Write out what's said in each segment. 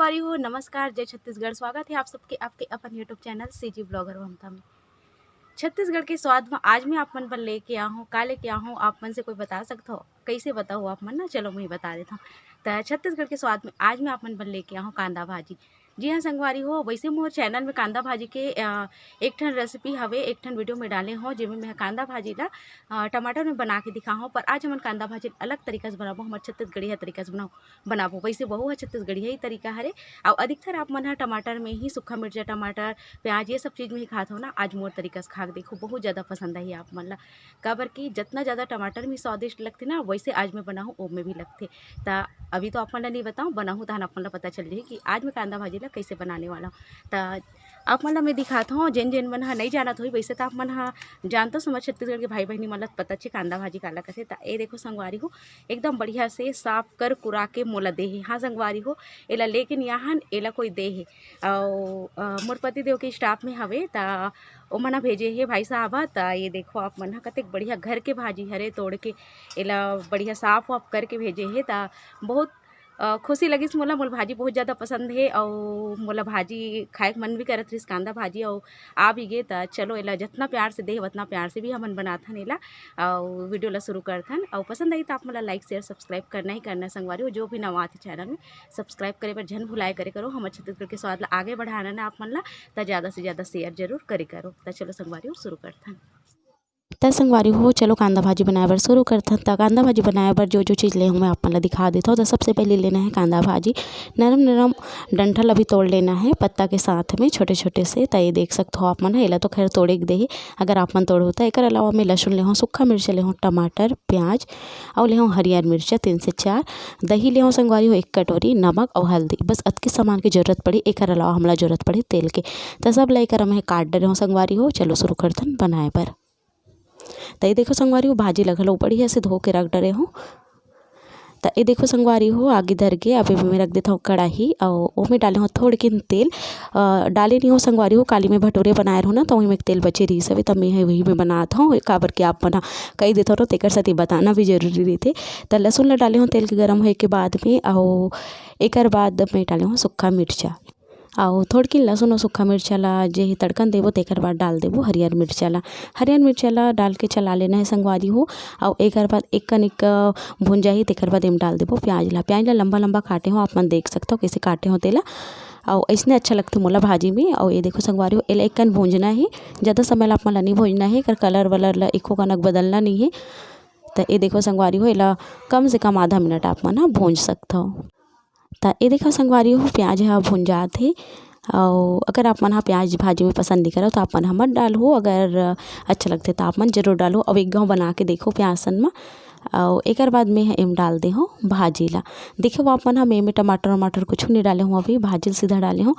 संगवारी हो, नमस्कार, जय छत्तीसगढ़। स्वागत है आप सबके आपके अपन यूट्यूब चैनल सीजी ब्लॉगर ममता में। छत्तीसगढ़ के स्वाद में आज मैं आप मन पर लेके आ हूँ। का लेके आ हूँ आप मन से कोई बता सकते हो? कैसे बताऊँ आप मन ना, चलो मैं बता देता हूँ। तो छत्तीसगढ़ के स्वाद में आज मैं आप मन पर लेके आ हूँ कांदा भाजी। जी हाँ संगवारी हो, वैसे मोर चैनल में कांदा भाजी के एक ठन रेसिपी हवे, एक ठन वीडियो में डाले हो जिसमें मैं कांदा भाजी ला टमाटर में बना के दिखा हूँ। पर आज हमन कांदा भाजी अलग तरीका से बनाबो, हमार छत्तीसगढ़िया तरीका से बनाबो। वैसे बहु है छत्तीसगढ़िया ही तरीका हरे। और अधिकतर आप मन टमाटर में ही सूखा मिर्चा, टमाटर, प्याज ये सब चीज़ में ही खात हो ना। आज मोर तरीका से खा के देखो, बहुत ज़्यादा पसंद आई आप मन ला। काबर कि जितना ज़्यादा टमाटर में स्वादिष्ट लगते ना, वैसे आज मैं बनाऊँ ओ में भी लगते। तो अभी तो आप मन ला नहीं बताऊँ, बनाऊँ तो आप मन ला पता चल जाए कि आज मैं कांदा भाजी ला कैसे बनाने वाला हूँ। तो आप मन ला मैं दिखाता हूँ। जेन मन नहीं जानत होई, वैसे तो आप मन जानते हो, समझ छत्तीसगढ़ के भाई बहनी मन ला पता छे कांदा भाजी काला कथे। तो ये देखो संगवारी हो, एकदम बढ़िया से साफ कर कुरा के मोला दे हे। हाँ संगवारी हो, एला लेकिन यहाँ एला कोई दे हे और मोर पति देव के स्टाफ में हवे। ता ओ मना भेजे हे भाई साहब। ता ये देखो आप मन कतेक बढ़िया घर के भाजी हरे, तोड़ के एला बढ़िया साफ वाफ करके भेजे हे। ता बहुत खुशी लगिस मोला। मोला भाजी बहुत ज़्यादा पसंद है और मोला भाजी खाए मन भी करत रहिस कांदा भाजी। और आ भी गे तो चलो एला जितना प्यार से दे उतना प्यार से भी हमन बनाथन एला और वीडियो ला शुरू करथन। और पसंद आई तो आप मोला लाइक शेयर सब्सक्राइब करना ही करना संगवारी हो। जो भी नवा आथे चैनल में सब्सक्राइब करे पर झन भुलाए करे करो। हमर छत्तीसगढ़ के स्वाद ला आगे बढ़ाना ना आप मन ला, तो ज़्यादा से ज़्यादा शेयर जरूर करे करो। तो चलो संगवारी हो शुरू करथन। त संगवारी हो, चलो कांदा भाजी बनाए बर शुरू करथन। त कांदा भाजी बनाए बर जो जो चीज़ ले हूँ मैं आप मन ला दिखा देता हूँ। तो सबसे पहले लेना है कांदा भाजी, नरम नरम डंठल अभी तोड़ लेना है पत्ता के साथ में छोटे छोटे से। तो ये देख सकते हो आप मन, एला तो खैर तोड़े के दे ही अगर आप मन तोड़ होता। एक अलावा मैं लहसुन ले हूँ, सूखा मिर्च ले हूँ, टमाटर, प्याज और ले हूँ हरियर मिर्चा 3 से 4, दही ले हूँ संगवारी हो 1 कटोरी, नमक और हल्दी, बस अतके सामान की जरूरत पड़ी। एक अलावा हमला जरूरत पड़ी तेल के। तो सब लेकर मैं काट डरे हूँ संगवारी हो। चलो शुरू करथन बनाए बर। तो ये देखो संगवारी हो, भाजी लगल हो बढ़िया से धो के रख डरे हूँ। तो ये देखो संगवारी हो, आगे धर के अभी मैं रख देता हूँ कढ़ाई और वो में डाले हूँ थोड़े किन तेल। डाले नहीं हो संगवारी हो, काली में भटूरे बनाए रहो ना, तो वही में तेल बचे रही सभी, तब मैं वही में बनाता हूँ। काबर के आप बना कही देता रहो, तेकर साथ बताना भी जरूरी रहते। तो लहसुन ला डाले हूँ तेल के गर्म होए के बाद में, और एक बाद मैं डाले हूँ सूखा मिर्चा और थोड़की लहसुन और सूखा मिर्चा ला जे तड़कन देबो तेकर बाद डाल देबो हरियर मिर्चा ला डाल के चला लेना है संगवारी हो। और एक बाद एक कनिक भुन जाही तेकर बाद एम डाल देबो प्याज ला लंबा लंबा काटे हो, आप मन देख सकते हो कैसे काटे हो तेला। और ऐसने अच्छा लगता मोला भाजी में। और ये देखो संगवारी हो, एला एक कन भूंजना है, ज़्यादा समय ला आप मन ला नहीं भूंजना है, कर कलर वलर ला एको कनक बदलना नहीं है। तो ये देखो संगवारी हो, एला कम से कम आधा मिनट आप मन भूंज सकते हो। तो ये देखो संगवारी हो, प्याज है भुन जात है। और अगर आप मन प्याज भाजी में पसंद नहीं करो तो आप मन मत डालो, अगर अच्छा लगते तो आप मन जरूर डालो। अब एक गाँव बना के देखो प्याज सन में। और एक बाद में एम डाल दे हो भाजी ला। देखो आप मन में टमाटर वमाटर कुछ नहीं डाले हूँ, अभी भाजी सीधा डाले हूँ।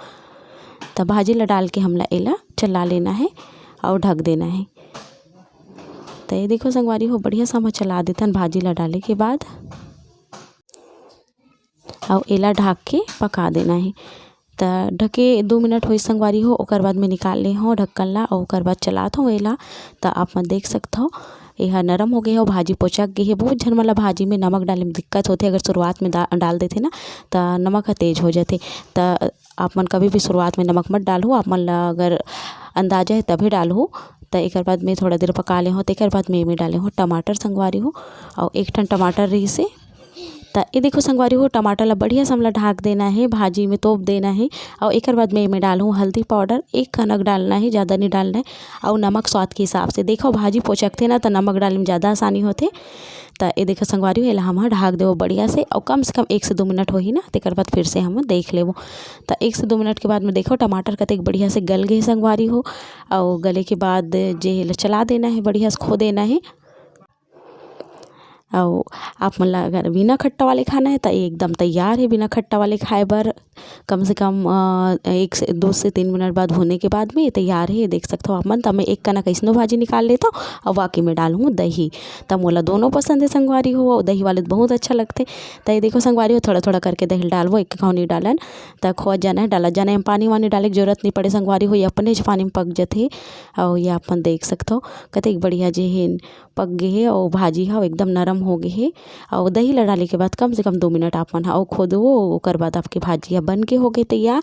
तो भाजी ला डाल के हमला एला चला लेना है और ढक देना है। तो ये देखो संगवारी हो, बढ़िया सा चला देता भाजी ला डाले के बाद, और एला ढक के पका देना है। तो ढके 2 मिनट हो संगवारी हो, ओकर बाद में निकाल ले हो ढक्कन ला और ओकर बाद चलात हो एला। तो आप मन देख सकते हो यह नरम हो गए हो, भाजी पोचक गई है। बहुत झन वाला भाजी में नमक डाले में दिक्कत होती है, अगर शुरुआत में डाल देते ना तो नमक तेज हो जाते। तो आप मन कभी भी शुरुआत में नमक मत डालो, आप मन ला अगर अंदाजा है तभी डालो। तो एक बाद में थोड़ा देर पका ले हो, तो एक बाद में डाले हो टमाटर संगवारी हो, और 1 टन टमाटर रही से। तो ये देखो संगवारी हो, टमाटर ला बढ़िया से हमला ढाक देना है, भाजी में तोप देना है। और एक बाद में डालूँ हल्दी पाउडर 1 कनक डालना है, ज़्यादा नहीं डालना है। और नमक स्वाद के हिसाब से। देखो भाजी पोचकते ना तो नमक डालने में ज़्यादा आसानी होते। तो ये देखो संगवारी हो, एला हम ढाक देव बढ़िया से, और कम से कम 1 से 2 मिनट हो ही ना, तेकर बाद फिर से हम देख लेबो। तो 1 से 2 मिनट के बाद में देखो टमाटर कतेक बढ़िया से गल गए संगवारी हो। और गले के बाद जे चला देना है, बढ़िया से खो देना है। और आप मन ला अगर बिना खट्टा वाले खाना है तो ये एकदम तैयार है बिना खट्टा वाले खाए बर। कम से कम 1 से 2 से 3 मिनट बाद होने के बाद में ये तैयार है, ये देख सकते हो आप मन। तब मैं एक कनक कैसनो भाजी निकाल लेता हूँ और बाकी में डालूँ दही। तब मोला दोनों पसंद है संगवारी हो, दही वाले बहुत अच्छा लगते। तो ये देखो संगवारी हो, थोड़ा थोड़ा करके दही डालबो, एक खाओ नहीं डालन तो खोज जाना है, डाला जाना है। पानी वानी डाले की जरूरत नहीं पड़े संगवारी हो, ये अपने पानी में पक जाते। और ये आप मन देख सकते हो कतेक बढ़िया जे है पक गए है, और भाजी है एकदम नरम हो गई है। और दही ला डाले के बाद कम से कम 2 मिनट आप मन और खो दो, ओकर बाद आपके भाजी बन के हो गए तैयार।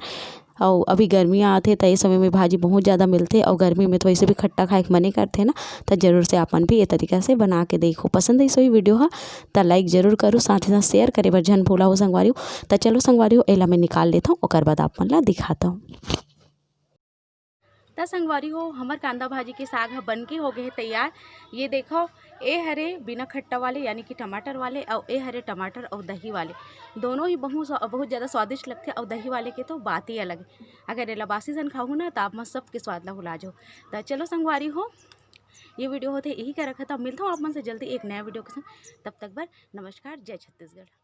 और अभी गर्मियाँ आते तो ये समय में भाजी बहुत ज़्यादा मिलते और गर्मी में तो वैसे भी खट्टा खाए के मने करते ना, तो जरूर से अपन भी ये तरीका से बना के देखो। पसंद है वही वीडियो तो लाइक जरूर करो, साथ ही साथ शेयर करे बर जन भूला हो संगवारी। तो चलो संगवारी एला मैं निकाल लेता हूँ, ओकर बाद आप मन ला दिखाता हूँ। त संगवारी हो हमर कांदा भाजी के साग ह बन के हो गए है तैयार। ये देखो, ए हरे बिना खट्टा वाले यानी कि टमाटर वाले, और ए हरे टमाटर और दही वाले, दोनों ही बहुत ज़्यादा स्वादिष्ट लगते। और दही वाले के तो बात ही अलग है। अगर एला बासी सन खाओ ना तो आप मत सबके स्वाद ला भुला जाओ। तो चलो संगवारी हो, ये वीडियो होते यही का रखा था। मिलता हूँ आप मन से जल्दी एक नया वीडियो के साथ। तब तक बर नमस्कार, जय छत्तीसगढ़।